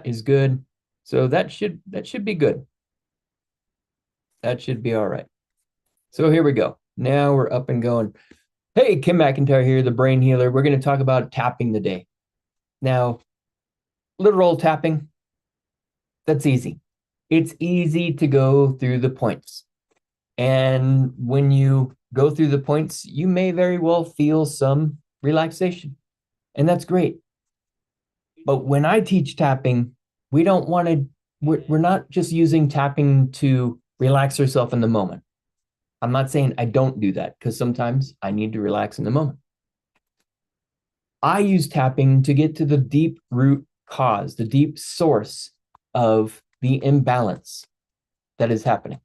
is good. So that should be good. That should be all right. So here we go. Now we're up and going. Hey, Kim McIntyre here, the brain healer. We're going to talk about tapping today. Now, literal tapping, that's easy. It's easy to go through the points. And when you go through the points, you may very well feel some relaxation. And that's great. But when I teach tapping, we don't want to, we're not just using tapping to relax ourselves in the moment. I'm not saying I don't do that because sometimes I need to relax in the moment. I use tapping to get to the deep root cause, the deep source of the imbalance that is happening.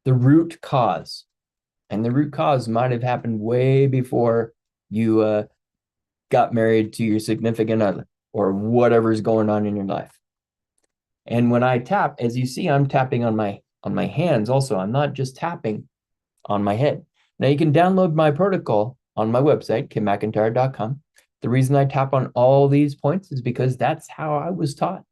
The root cause. And the root cause might have happened way before you got married to your significant other or whatever's going on in your life. And when I tap, as you see, I'm tapping on my hands also. I'm not just tapping on my head. Now you can download my protocol on my website, kimmcintyre.com. The reason I tap on all these points is because that's how I was taught.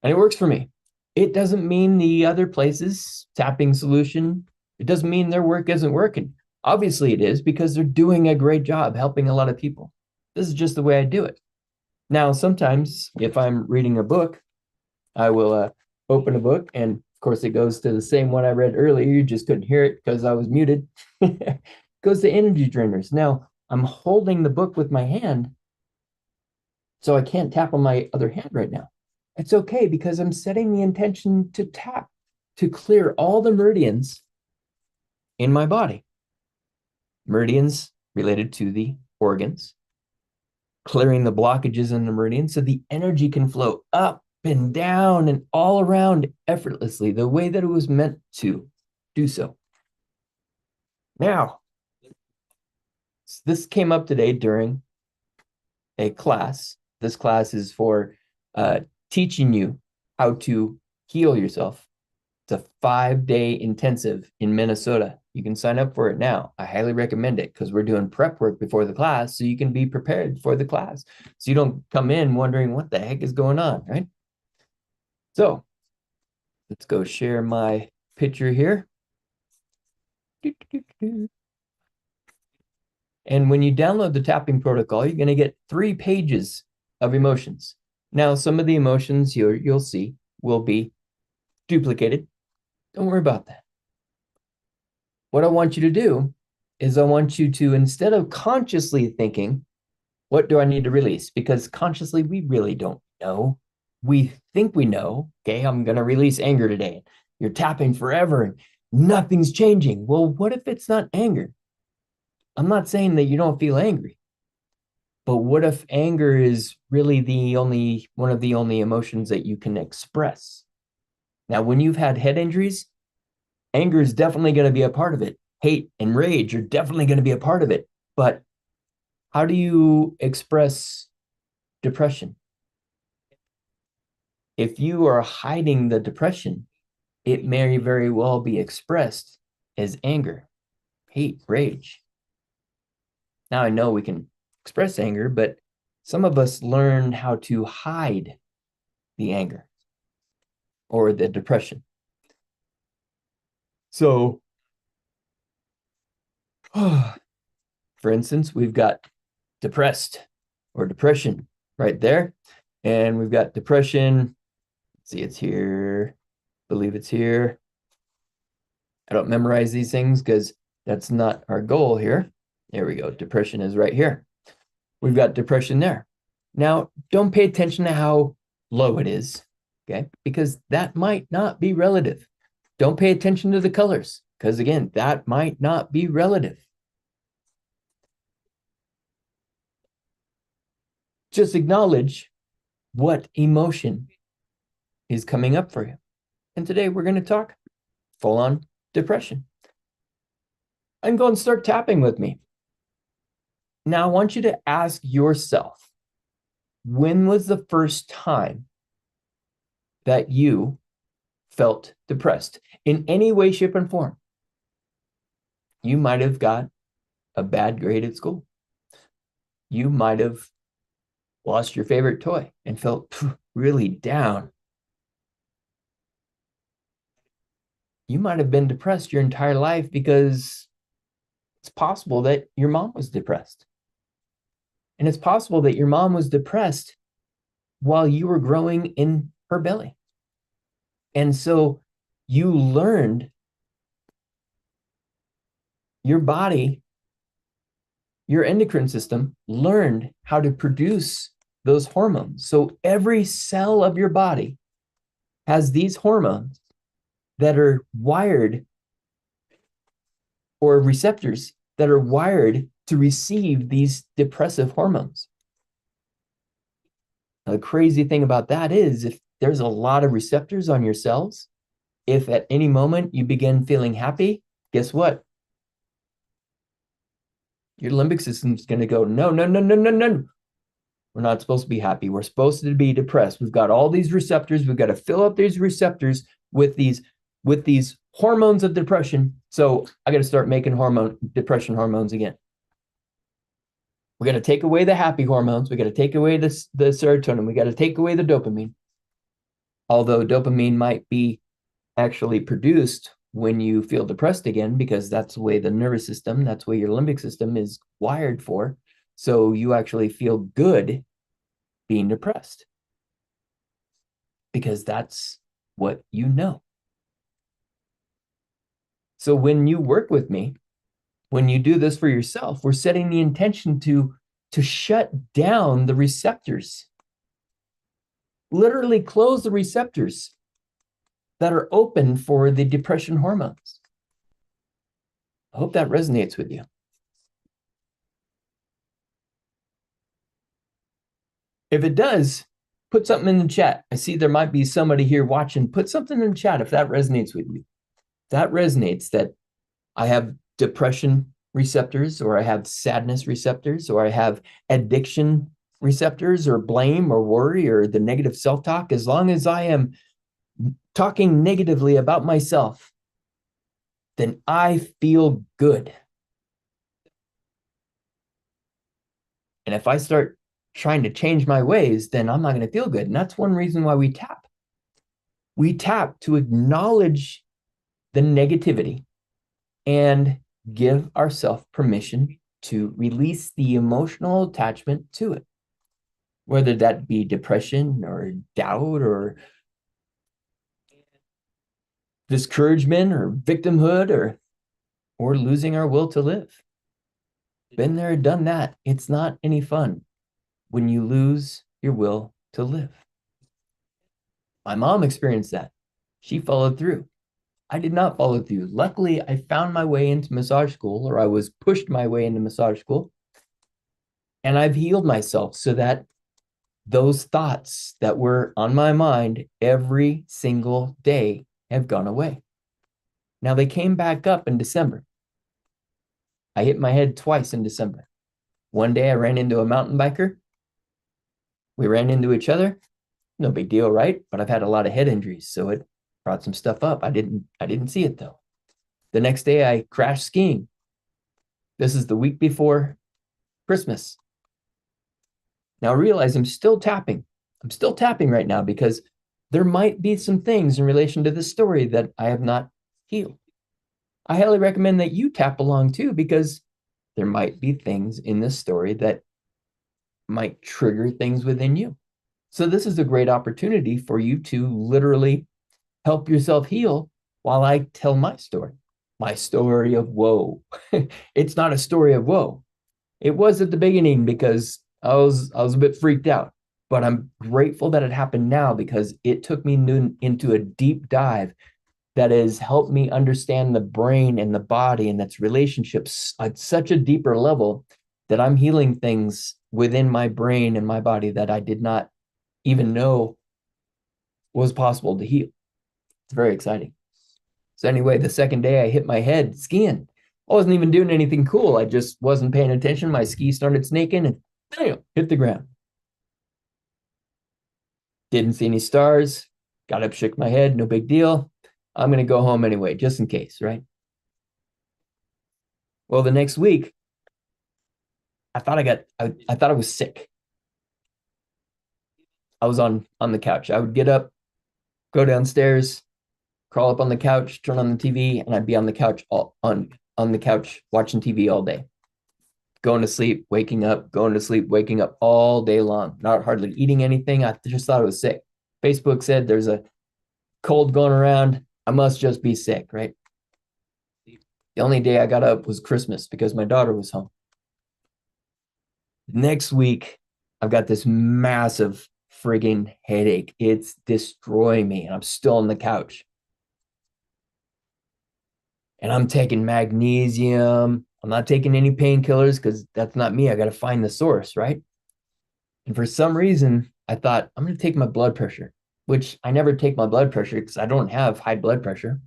And it works for me. It doesn't mean the other places, tapping solution, it doesn't mean their work isn't working. Obviously it is because they're doing a great job helping a lot of people. This is just the way I do it. Now, sometimes if I'm reading a book, I will open a book, and of course it goes to the same one I read earlier. You just couldn't hear it because I was muted. It goes to energy drainers. Now, I'm holding the book with my hand, so I can't tap on my other hand right now. It's okay because I'm setting the intention to tap, to clear all the meridians in my body. Meridians related to the organs, clearing the blockages in the meridians so the energy can flow up and down and all around effortlessly, the way that it was meant to do so. Now, this came up today during a class. This class is for teaching you how to heal yourself. It's a 5-day intensive in Minnesota. You can sign up for it now. I highly recommend it because we're doing prep work before the class so you can be prepared for the class. So you don't come in wondering what the heck is going on, right? So let's go share my picture here. And when you download the tapping protocol, you're going to get 3 pages of emotions. Now, some of the emotions you'll see will be duplicated. Don't worry about that. What I want you to do is I want you to, instead of consciously thinking, what do I need to release? Because consciously, we really don't know. We think we know, okay, I'm going to release anger today. You're tapping forever and nothing's changing. Well, what if it's not anger? I'm not saying that you don't feel angry, but what if anger is really one of the only emotions that you can express? Now, when you've had head injuries, anger is definitely going to be a part of it. Hate and rage are definitely going to be a part of it. But how do you express depression? If you are hiding the depression, it may very well be expressed as anger, hate, rage. Now I know we can express anger, but some of us learn how to hide the anger or the depression. So, for instance, we've got depressed or depression right there. And we've got depression. See, it's here. I believe it's here. I don't memorize these things because that's not our goal here. There we go. Depression is right here. We've got depression there. Now, don't pay attention to how low it is, okay? Because that might not be relative. Don't pay attention to the colors because, again, that might not be relative. Just acknowledge what emotion is coming up for you. And today we're going to talk full on depression. And go and start tapping with me. Now, I want you to ask yourself, when was the first time that you felt depressed in any way, shape, and form? You might have got a bad grade at school. You might have lost your favorite toy and felt really down. You might have been depressed your entire life because it's possible that your mom was depressed. And it's possible that your mom was depressed while you were growing in her belly. And so you learned your body, your endocrine system learned how to produce those hormones. So every cell of your body has these hormones that are wired, or receptors that are wired to receive these depressive hormones. Now, the crazy thing about that is if there's a lot of receptors on your cells, if at any moment you begin feeling happy, guess what? Your limbic system's going to go, no, no, no, no, no, no. We're not supposed to be happy. We're supposed to be depressed. We've got all these receptors. We've got to fill up these receptors with these hormones of depression. So I got to start making depression hormones again. We got to take away the happy hormones. We got to take away the serotonin. We got to take away the dopamine. Although dopamine might be actually produced when you feel depressed again, because that's the way the nervous system, that's the way your limbic system is wired for. So you actually feel good being depressed because that's what you know. So when you work with me, when you do this for yourself, we're setting the intention to shut down the receptors, literally close the receptors that are open for the depression hormones. I hope that resonates with you. If it does, put something in the chat. I see there might be somebody here watching. Put something in the chat if that resonates with you. That resonates, that I have depression receptors, or I have sadness receptors, or I have addiction receptors, or blame or worry, or the negative self-talk. As long as I am talking negatively about myself, then I feel good. And if I start trying to change my ways, then I'm not going to feel good. And that's one reason why we tap. We tap to acknowledge the negativity and give ourselves permission to release the emotional attachment to it, whether that be depression or doubt or discouragement or victimhood or losing our will to live. Been there, done that. It's not any fun when you lose your will to live. My mom experienced that. She followed through. I did not follow through. Luckily, I found my way into massage school, or I was pushed my way into massage school. And I've healed myself so that those thoughts that were on my mind every single day have gone away. Now, they came back up in December. I hit my head twice in December. One day I ran into a mountain biker. We ran into each other. No big deal, right? But I've had a lot of head injuries, so it brought some stuff up. I didn't see it though. The next day I crashed skiing. This is the week before Christmas. Now I realize I'm still tapping. I'm still tapping right now because there might be some things in relation to this story that I have not healed. I highly recommend that you tap along too, because there might be things in this story that might trigger things within you. So this is a great opportunity for you to literally help yourself heal while I tell my story of woe. It's not a story of woe. It was at the beginning because I was a bit freaked out, but I'm grateful that it happened now because it took me into a deep dive that has helped me understand the brain and the body and its relationships at such a deeper level that I'm healing things within my brain and my body that I did not even know was possible to heal. It's very exciting. So anyway, the second day I hit my head skiing. I wasn't even doing anything cool. I just wasn't paying attention. My ski started snaking and bam, hit the ground. Didn't see any stars. Got up, shook my head. No big deal. I'm going to go home anyway, just in case, right? Well, the next week, I thought I was sick. I was on the couch. I would get up, go downstairs, crawl up on the couch, turn on the TV, and I'd be on the couch on the couch watching TV all day. Going to sleep, waking up, going to sleep, waking up all day long, not hardly eating anything. I just thought I was sick. Facebook said there's a cold going around. I must just be sick, right? The only day I got up was Christmas because my daughter was home. Next week, I've got this massive frigging headache. It's destroying me, and I'm still on the couch. And I'm taking magnesium. I'm not taking any painkillers because that's not me. I got to find the source, right? And for some reason, I thought I'm going to take my blood pressure, which I never take my blood pressure because I don't have high blood pressure.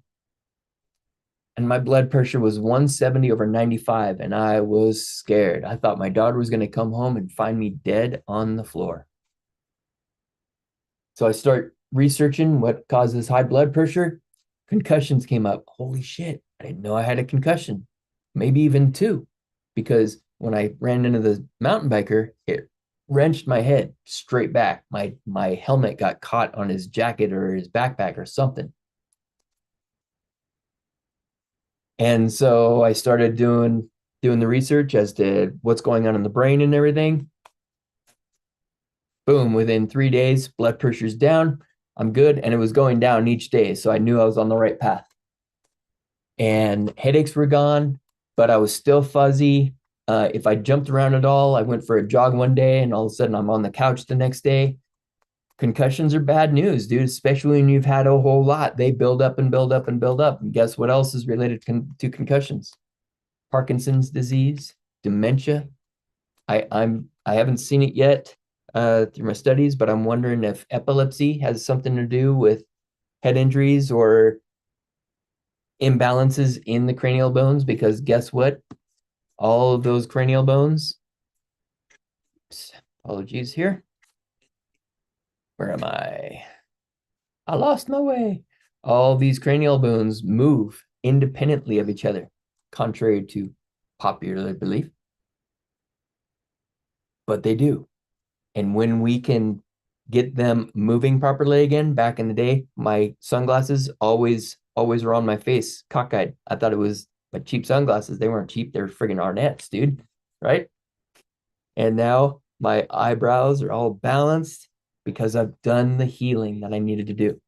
And my blood pressure was 170 over 95, and I was scared. I thought my daughter was going to come home and find me dead on the floor. So I start researching what causes high blood pressure. Concussions came up. Holy shit, I didn't know I had a concussion, maybe even two, because when I ran into the mountain biker, it wrenched my head straight back. My helmet got caught on his jacket or his backpack or something. And so I started doing the research as to what's going on in the brain and everything. Boom, within 3 days, blood pressure's down. I'm good. And it was going down each day. So I knew I was on the right path. And headaches were gone, but I was still fuzzy. If I jumped around at all, I went for a jog one day and all of a sudden I'm on the couch the next day. Concussions are bad news, dude, especially when you've had a whole lot. They build up and build up and build up. And guess what else is related to concussions? Parkinson's disease, dementia. I haven't seen it yet through my studies, but I'm wondering if epilepsy has something to do with head injuries or imbalances in the cranial bones, because guess what? All of those cranial bones, apologies here. Where am I? I lost my way. All these cranial bones move independently of each other, contrary to popular belief. But they do. And when we can get them moving properly again, back in the day, my sunglasses always were on my face, cockeyed. I thought it was my cheap sunglasses. They weren't cheap. They were friggin' Arnett's, dude. Right? And now my eyebrows are all balanced because I've done the healing that I needed to do.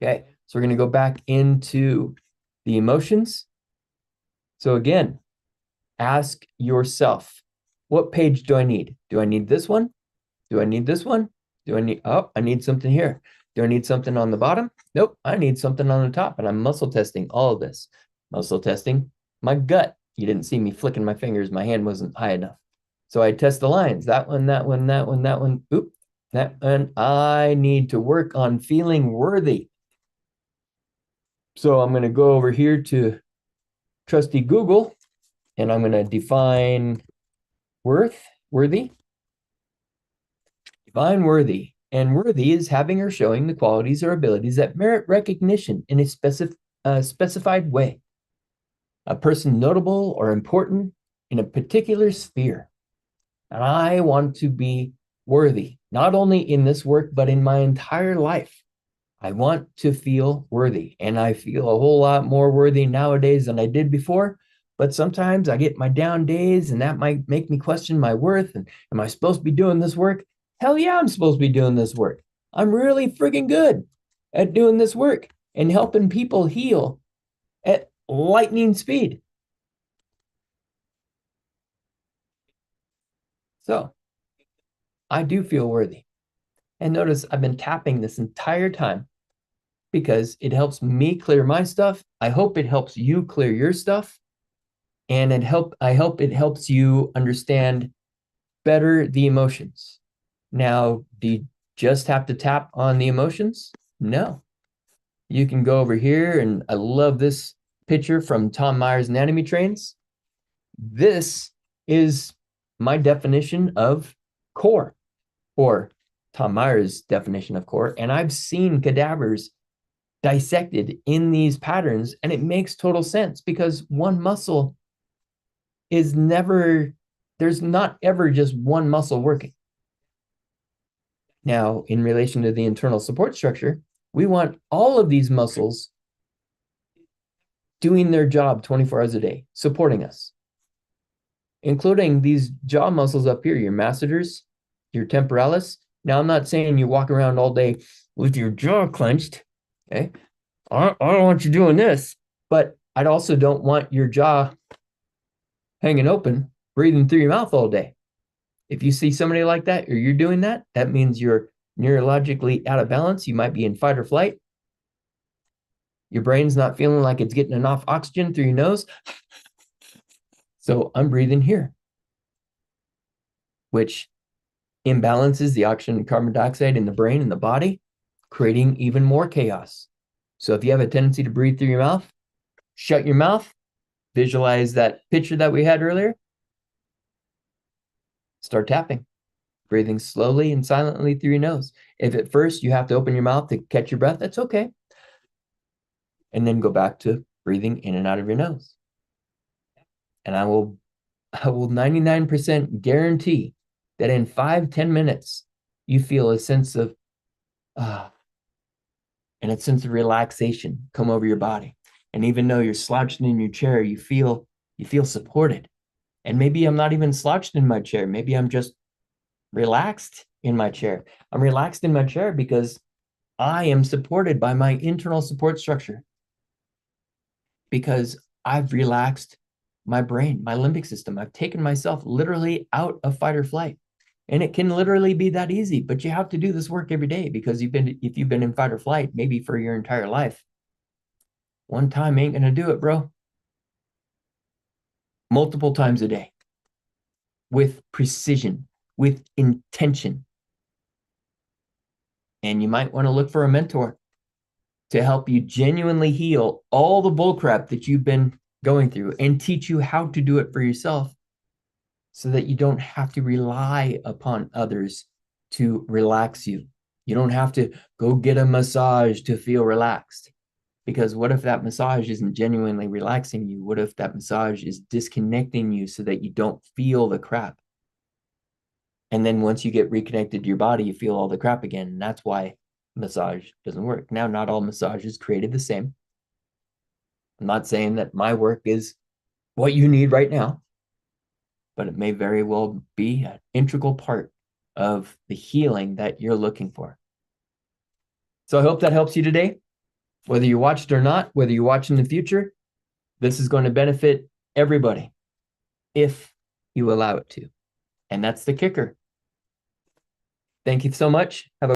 Okay, so we're going to go back into the emotions. So again, ask yourself, what page do I need? Do I need this one? Do I need this one? Do I need, oh, I need something here. Do I need something on the bottom? Nope, I need something on the top. And I'm muscle testing all of this. Muscle testing my gut. You didn't see me flicking my fingers. My hand wasn't high enough. So I test the lines. That one, that one, that one, that one. Oop, that one. I need to work on feeling worthy. So I'm going to go over here to trusty Google, and I'm going to define worthy. Define worthy. And worthy is having or showing the qualities or abilities that merit recognition in a specified way. A person notable or important in a particular sphere. And I want to be worthy, not only in this work, but in my entire life. I want to feel worthy, and I feel a whole lot more worthy nowadays than I did before. But sometimes I get my down days, and that might make me question my worth. And am I supposed to be doing this work? Hell yeah, I'm supposed to be doing this work. I'm really freaking good at doing this work and helping people heal at lightning speed. So I do feel worthy. And notice I've been tapping this entire time because it helps me clear my stuff. I hope it helps you clear your stuff. And I hope it helps you understand better the emotions. Now, do you just have to tap on the emotions? No. You can go over here, and I love this picture from Tom Myers' Anatomy Trains. This is my definition of core, or Tom Myers' definition of core. And I've seen cadavers dissected in these patterns, and it makes total sense because one muscle is never, there's not ever just one muscle working. Now, in relation to the internal support structure, we want all of these muscles doing their job 24 hours a day, supporting us, including these jaw muscles up here, your masseters, your temporalis. Now, I'm not saying you walk around all day with your jaw clenched. Okay. I don't want you doing this, but I also don't want your jaw hanging open, breathing through your mouth all day. If you see somebody like that, or you're doing that, that means you're neurologically out of balance. You might be in fight or flight. Your brain's not feeling like it's getting enough oxygen through your nose. So I'm breathing here, which imbalances the oxygen and carbon dioxide in the brain and the body, creating even more chaos. So if you have a tendency to breathe through your mouth, shut your mouth, visualize that picture that we had earlier, start tapping, breathing slowly and silently through your nose. If at first you have to open your mouth to catch your breath, that's okay. And then go back to breathing in and out of your nose. And I will 99% guarantee that in 5-10 minutes, you feel a sense of and a sense of relaxation come over your body. And even though you're slouching in your chair, you feel supported. And maybe I'm not even slouched in my chair. Maybe I'm just relaxed in my chair. I'm relaxed in my chair because I am supported by my internal support structure. Because I've relaxed my brain, my limbic system. I've taken myself literally out of fight or flight. And it can literally be that easy, but you have to do this work every day because if you've been in fight or flight, maybe for your entire life, one time ain't gonna do it, bro. Multiple times a day, with precision, with intention. And you might want to look for a mentor to help you genuinely heal all the bullcrap that you've been going through and teach you how to do it for yourself so that you don't have to rely upon others to relax you. You don't have to go get a massage to feel relaxed. Because what if that massage isn't genuinely relaxing you? What if that massage is disconnecting you so that you don't feel the crap? And then once you get reconnected to your body, you feel all the crap again. And that's why massage doesn't work. Now, not all massage is created the same. I'm not saying that my work is what you need right now, but it may very well be an integral part of the healing that you're looking for. So I hope that helps you today. Whether you watched or not, whether you watch in the future, this is going to benefit everybody if you allow it to. And that's the kicker. Thank you so much. Have a